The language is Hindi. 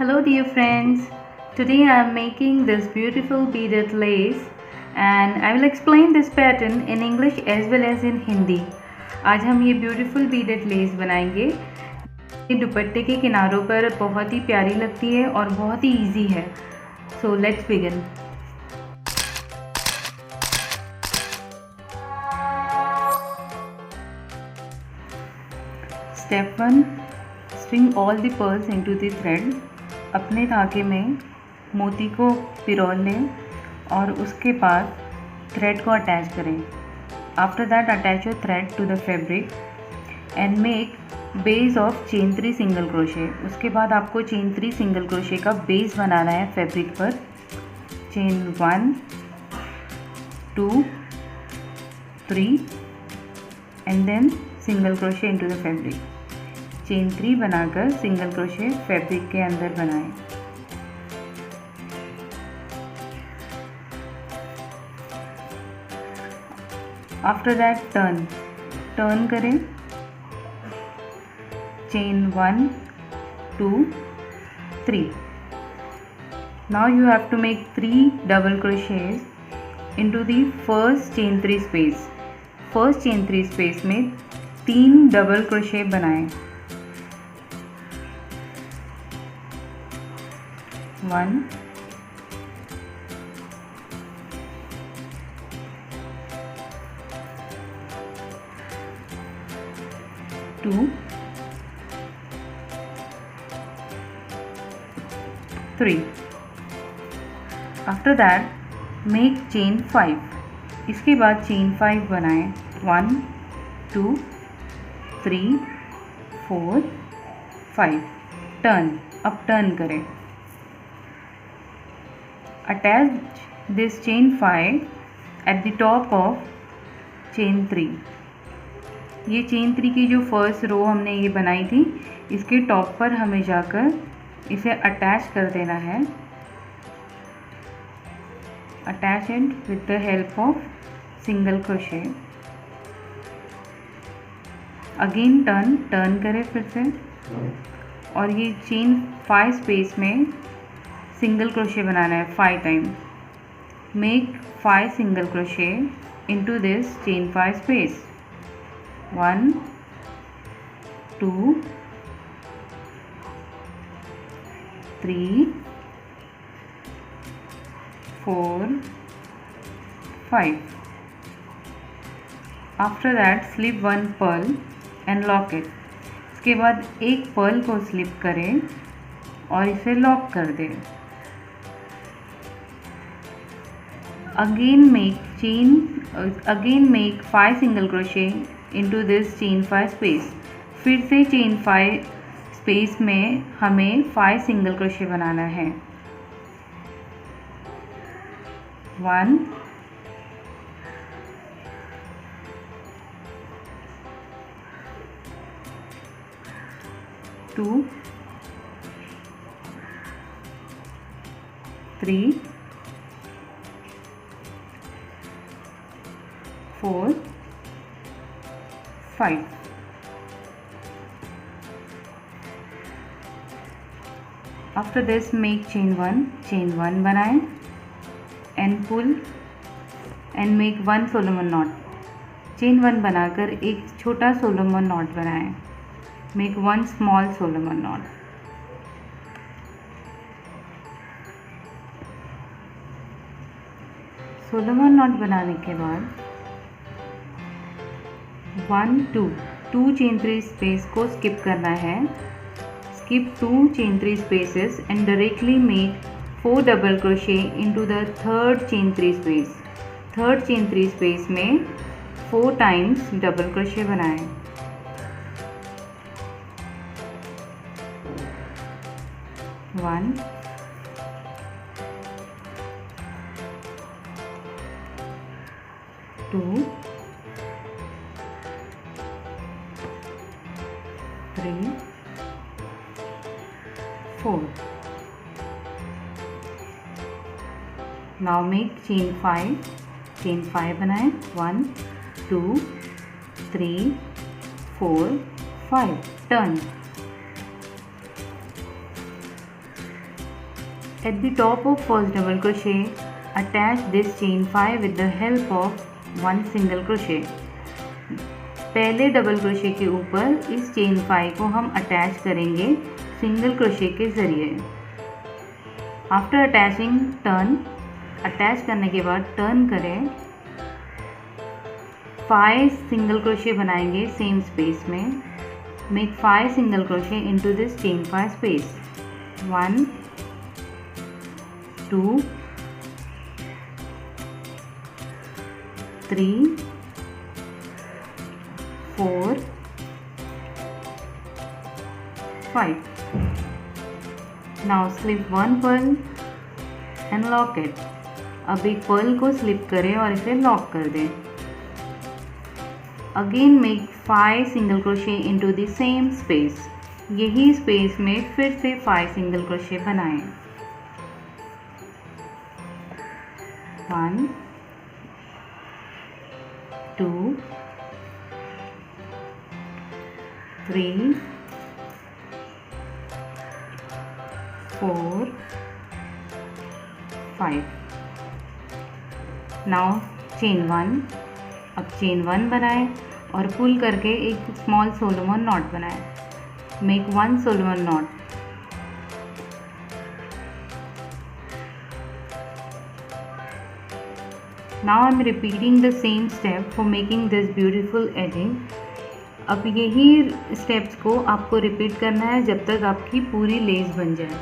Hello dear friends, today I am making this beautiful beaded lace and I will explain this pattern in English as well as in Hindi. आज हम ये beautiful beaded lace बनाएंगे। ये दुपट्टे के किनारों पर बहुत ही प्यारी लगती है और बहुत ही easy है। So let's begin. Step 1. String all the pearls into the thread. अपने धागे में मोती को पिरोल लें और उसके बाद थ्रेड को अटैच करें। After that attach your thread to the fabric and make base of chain 3 single crochet. उसके बाद आपको चेन 3 सिंगल क्रोशे का बेस बनाना है फैब्रिक पर। Chain 1 2 3 and then single crochet into the fabric. Chain 3 बनाकर सिंगल क्रोशे फैब्रिक के अंदर बनाएं। आफ्टर दैट टर्न करें। Chain 1 2 3। Now you have to make 3 double crochets into the first chain 3 space. First chain 3 space में 3 डबल क्रोशे बनाएं। 1 2 3। After that make chain 5। इसके बाद चेन 5 बनाएं। 1 2 3 4 5। टर्न, अब टर्न करें। Attach this chain 5 at the top of chain 3। ये चेन 3 की जो फर्स्ट रो हमने ये बनाई थी, इसके टॉप पर हमें जाकर इसे अटैच कर देना है। Attach it with the help of single crochet. Again turn करें फिर से और ये चेन 5 स्पेस में सिंगल क्रोशे बनाना है 5 time. Make 5 single crochet into this chain 5 space. 1 2 3 4 5। After that slip 1 Perl and lock it. इसके बाद एक पर्ल को स्लिप करें और इसे लॉक कर दें। Again make 5 single crochet into this chain 5 space। फिर से chain 5 space में हमें 5 single crochet बनाना है। 1 2 3 4 5। आफ्टर दिस मेक चेन 1 बनाएं and pull and make 1 Solomon knot. Chain 1 बनाकर एक छोटा सोलोमन नॉट बनाएं। Make 1 small Solomon knot. Solomon knot बनाने के बाद 1 2 चेन 3 स्पेस को स्किप करना है। Skip 2 chain 3 spaces and directly make 4 double crochet into the third chain 3 space. Third chain 3 space में 4 टाइम्स डबल क्रोशे बनाएं। 1 2 3 4। नाउ मेक चेन 5 बनाएं। 1 2 3 4 5। Turn. At the top of first double crochet, attach this chain 5 with the help of one single crochet. पहले डबल क्रोशे के ऊपर इस चेन 5 को हम अटैच करेंगे सिंगल क्रोशे के ज़रिए। आफ्टर अटैचिंग टर्न, अटैच करने के बाद टर्न करें, 5 सिंगल क्रोशे बनाएंगे सेम स्पेस में। Make 5 single crochet into this chain 5 space. 1 2 3 4 5. Now slip one pearl and lock it. अब एक पर्ल को स्लिप करें और इसे लॉक कर दें। Again make 5 single crochet into the same space. यही स्पेस में फिर से 5 सिंगल क्रोशे बनाएं। 1 2 3 4 5. Now chain 1। अब चेन 1 बनाएं और पुल करके एक स्मॉल सोलोमन नॉट बनाएं। Make 1 Solomon not. Now I am repeating the same step for making this beautiful ageing. अब यही स्टेप्स को आपको रिपीट करना है जब तक आपकी पूरी लेस बन जाए।